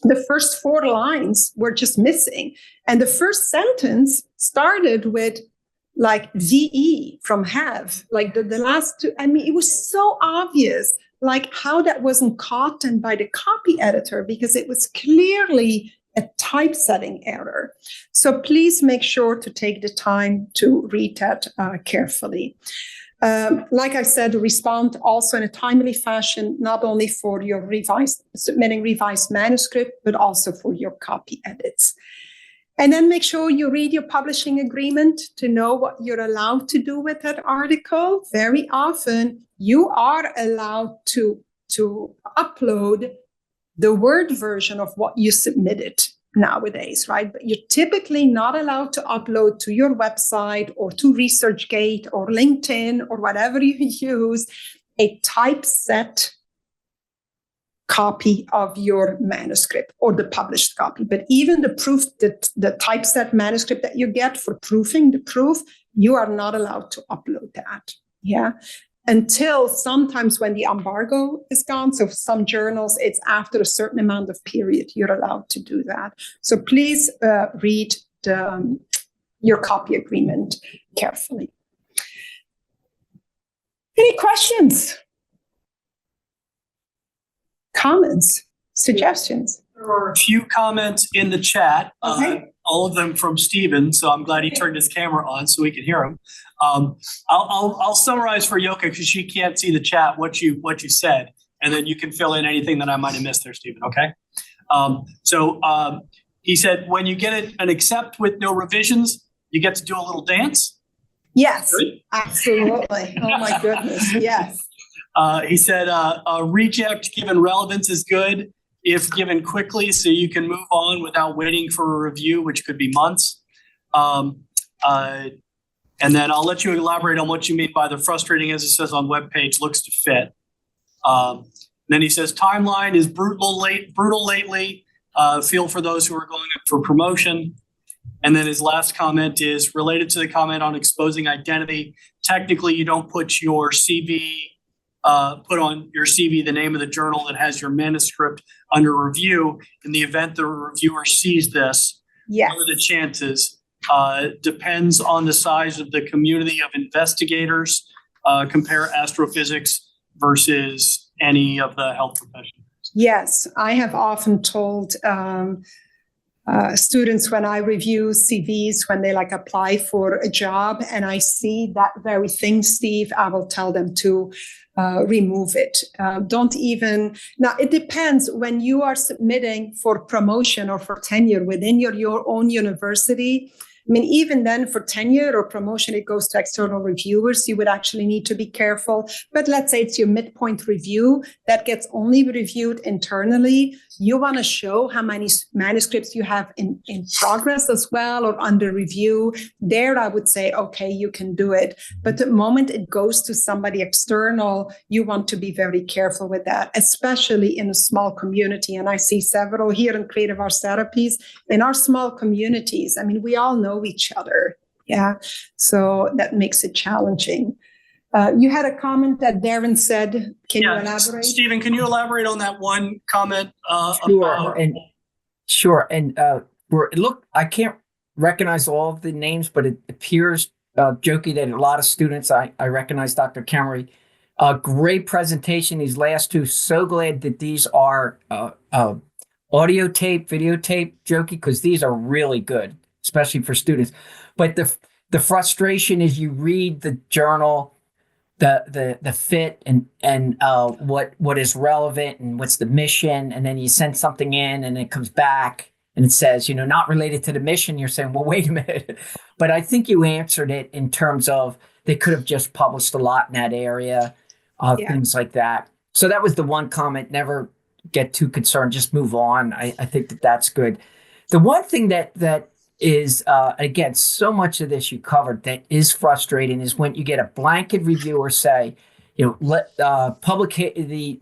The first 4 lines were just missing. And the first sentence started with like VE from have, like the last two. I mean, it was so obvious, like how that wasn't caught in by the copy editor, because it was clearly a typesetting error. So please make sure to take the time to read that carefully. Like I said, respond also in a timely fashion, not only for your submitting revised manuscript, but also for your copy edits. And then make sure you read your publishing agreement to know what you're allowed to do with that article. Very often, you are allowed to upload the Word version of what you submitted nowadays, right? But you're typically not allowed to upload to your website or to ResearchGate or LinkedIn or whatever you use a typeset copy of your manuscript or the published copy. But even the typeset manuscript that you get for proofing the proof, you are not allowed to upload that. Yeah. Until sometimes when the embargo is gone. So some journals, it's after a certain amount of period, you're allowed to do that. So please read your copy agreement carefully. Any questions? Comments? Suggestions? There are a few comments in the chat, Okay. all of them from Stephen. So I'm glad he turned his camera on so we can hear him. I'll summarize for Yoka because she can't see the chat what you said, and then you can fill in anything that I might have missed there, Stephen. Okay. He said when you get an accept with no revisions, you get to do a little dance. Yes, Good. Absolutely. Oh my goodness. Yes. He said a reject given relevance is good if given quickly, so you can move on without waiting for a review, which could be months. And then I'll let you elaborate on what you mean by the frustrating, as it says on webpage, looks to fit. Then he says timeline is brutal lately. Feel for those who are going up for promotion. And then his last comment is related to the comment on exposing identity. Technically, you don't put your CV, put on your CV the name of the journal that has your manuscript under review. In the event the reviewer sees this, Yes. what are the chances? Depends on the size of the community of investigators. Compare astrophysics versus any of the health professions. Yes, I have often told students when I review CVs, when they apply for a job and I see that very thing, Steve, I will tell them to remove it. Now it depends when you are submitting for promotion or for tenure within your own university. I mean, even then for tenure or promotion, it goes to external reviewers. You would actually need to be careful. But let's say it's your midpoint review that gets only reviewed internally. You want to show how many manuscripts you have in progress as well or under review. There, I would say, okay, you can do it. But the moment it goes to somebody external, you want to be very careful with that, especially in a small community. And I see several here in Creative Arts Therapies. In our small communities, I mean, we all know each other. Yeah. So that makes it challenging. You had a comment that Darren said. Can you elaborate? Stephen, can you elaborate on that one comment? Sure. I can't recognize all of the names, but it appears, Jokey, that a lot of students, I recognize Dr. Kemery. Great presentation, these last two. So glad that these are audio tape, videotape, Jokey, because these are really good, especially for students. But the frustration is you read the journal the fit and what is relevant and what's the mission, and then you send something in and it comes back and it says, not related to the mission. You're saying, well, wait a minute. But I think you answered it in terms of they could have just published a lot in that area, things like that. So that was the one comment. Never get too concerned. Just move on. I think that's good. The one thing that is, again, so much of this you covered that is frustrating is when you get a blanket reviewer say, the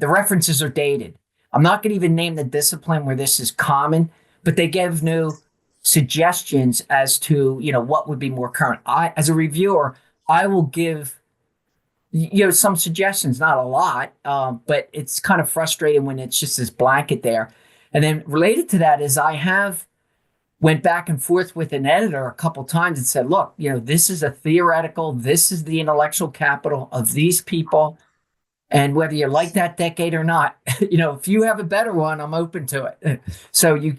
references are dated. I'm not going to even name the discipline where this is common, but they give no suggestions as to, what would be more current. As a reviewer, I will give, some suggestions, not a lot, but it's kind of frustrating when it's just this blanket there. And then related to that is I went back and forth with an editor a couple times and said, look, this is a theoretical, this is the intellectual capital of these people. And whether you like that decade or not, if you have a better one, I'm open to it. So you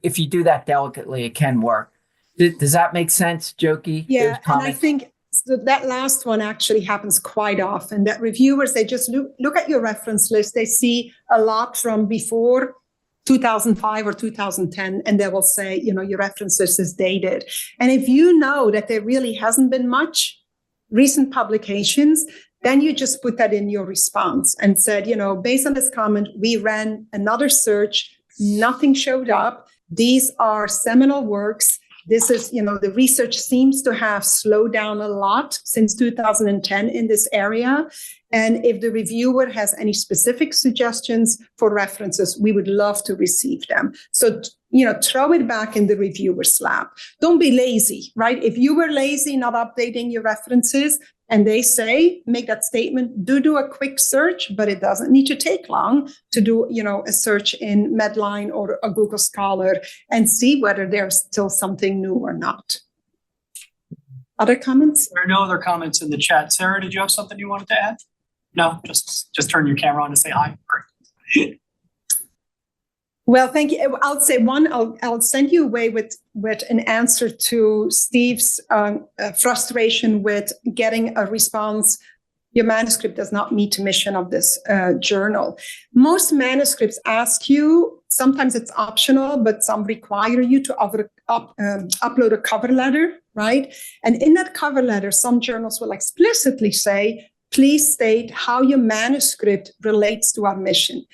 if you do that delicately, it can work. Does that make sense, Jokey? Yeah, and I think that last one actually happens quite often, that reviewers, they just look at your reference list. They see a lot from before 2005 or 2010, and they will say, your reference list is dated. And if you know that there really hasn't been much recent publications, then you just put that in your response and said, based on this comment, we ran another search, nothing showed up. These are seminal works. This is, the research seems to have slowed down a lot since 2010 in this area. And if the reviewer has any specific suggestions for references, we would love to receive them. So, throw it back in the reviewer's lap. Don't be lazy, right? If you were lazy, not updating your references, and they say, make that statement, do a quick search, but it doesn't need to take long to do, a search in Medline or a Google Scholar and see whether there's still something new or not. Other comments? There are no other comments in the chat. Sarah, did you have something you wanted to add? No, just turn your camera on to say hi. Well, thank you. I'll say one, I'll send you away with an answer to Steve's frustration with getting a response. Your manuscript does not meet the mission of this journal. Most manuscripts ask you, sometimes it's optional, but some require you to upload a cover letter, right? And in that cover letter, some journals will explicitly say, please state how your manuscript relates to our mission.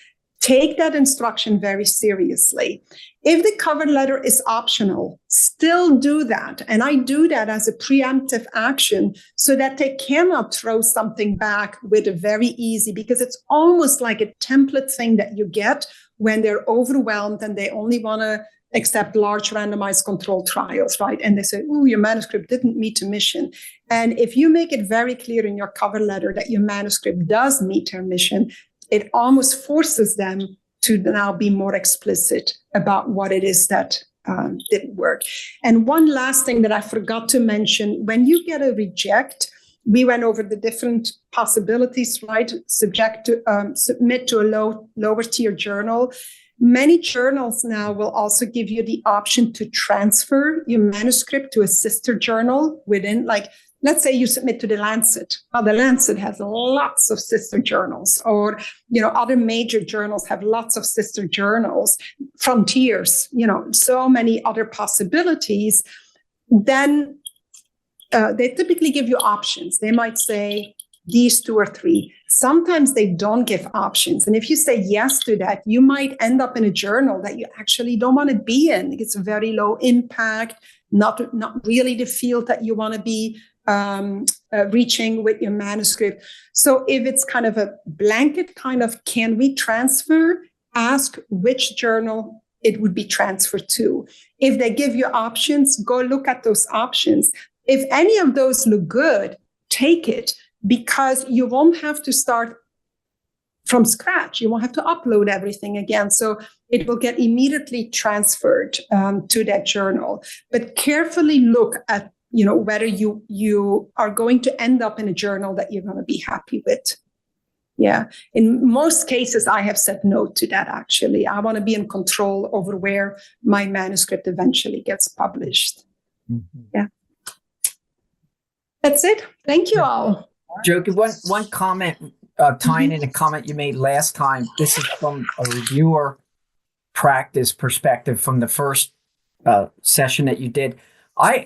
Take that instruction very seriously. If the cover letter is optional, still do that. And I do that as a preemptive action so that they cannot throw something back with a very easy, because it's almost like a template thing that you get when they're overwhelmed and they only want to accept large randomized controlled trials, right? And they say, oh, your manuscript didn't meet the mission. And if you make it very clear in your cover letter that your manuscript does meet their mission, it almost forces them to now be more explicit about what it is that didn't work. And one last thing that I forgot to mention, when you get a reject, we went over the different possibilities, right? Submit to a lower tier journal. Many journals now will also give you the option to transfer your manuscript to a sister journal within, like, let's say you submit to the Lancet. Well, the Lancet has lots of sister journals, or, other major journals have lots of sister journals, Frontiers, so many other possibilities. Then they typically give you options. They might say these 2 or 3. Sometimes they don't give options. And if you say yes to that, you might end up in a journal that you actually don't want to be in. It's very low impact, not really the field that you want to be reaching with your manuscript. So if it's kind of a blanket kind of, can we transfer? Ask which journal it would be transferred to. If they give you options, go look at those options. If any of those look good, take it, because you won't have to start from scratch. You won't have to upload everything again. So it will get immediately transferred to that journal. But carefully look at whether you are going to end up in a journal that you're going to be happy with. Yeah. In most cases, I have said no to that, actually. I want to be in control over where my manuscript eventually gets published. Mm-hmm. Yeah. That's it. Thank you all. Jokey, one comment, tying in a comment you made last time. This is from a reviewer practice perspective from the first session that you did.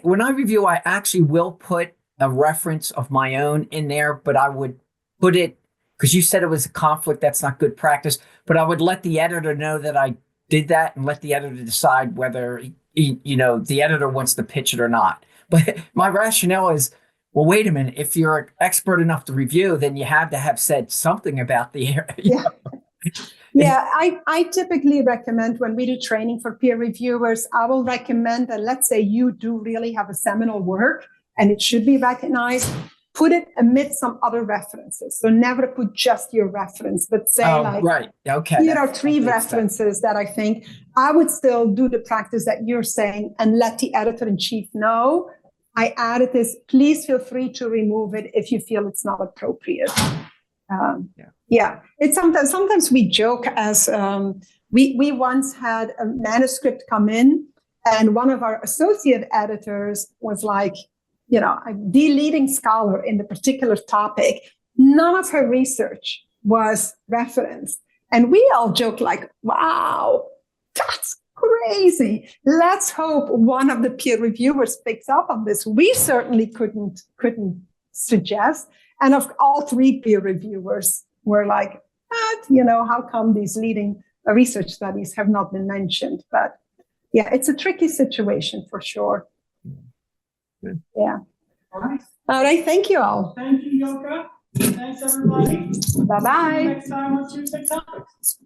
When I review, I actually will put a reference of my own in there, but I would put it because you said it was a conflict. That's not good practice, but I would let the editor know that I did that and let the editor decide whether the editor wants to pitch it or not. But my rationale is, well, wait a minute. If you're expert enough to review, then you had to have said something about the area. Yeah. Yeah, I typically recommend when we do training for peer reviewers, I will recommend that, let's say you do really have a seminal work and it should be recognized, put it amid some other references. So never put just your reference, but say right. Okay. Here are 3 references that I think I would still do the practice that you're saying and let the editor-in-chief know. I added this. Please feel free to remove it if you feel it's not appropriate. Yeah. It's sometimes we joke as we once had a manuscript come in and one of our associate editors was like, the leading scholar in the particular topic. None of her research was referenced. And we all joke like, wow, that's crazy. Let's hope one of the peer reviewers picks up on this. We certainly couldn't suggest. And of all 3 peer reviewers were like, how come these leading research studies have not been mentioned? But yeah, it's a tricky situation for sure. Good. Yeah. All right. All right. Thank you all. Thank you, Yoka. Thanks, everybody. Bye-bye. See you next time on Tuesday Topics.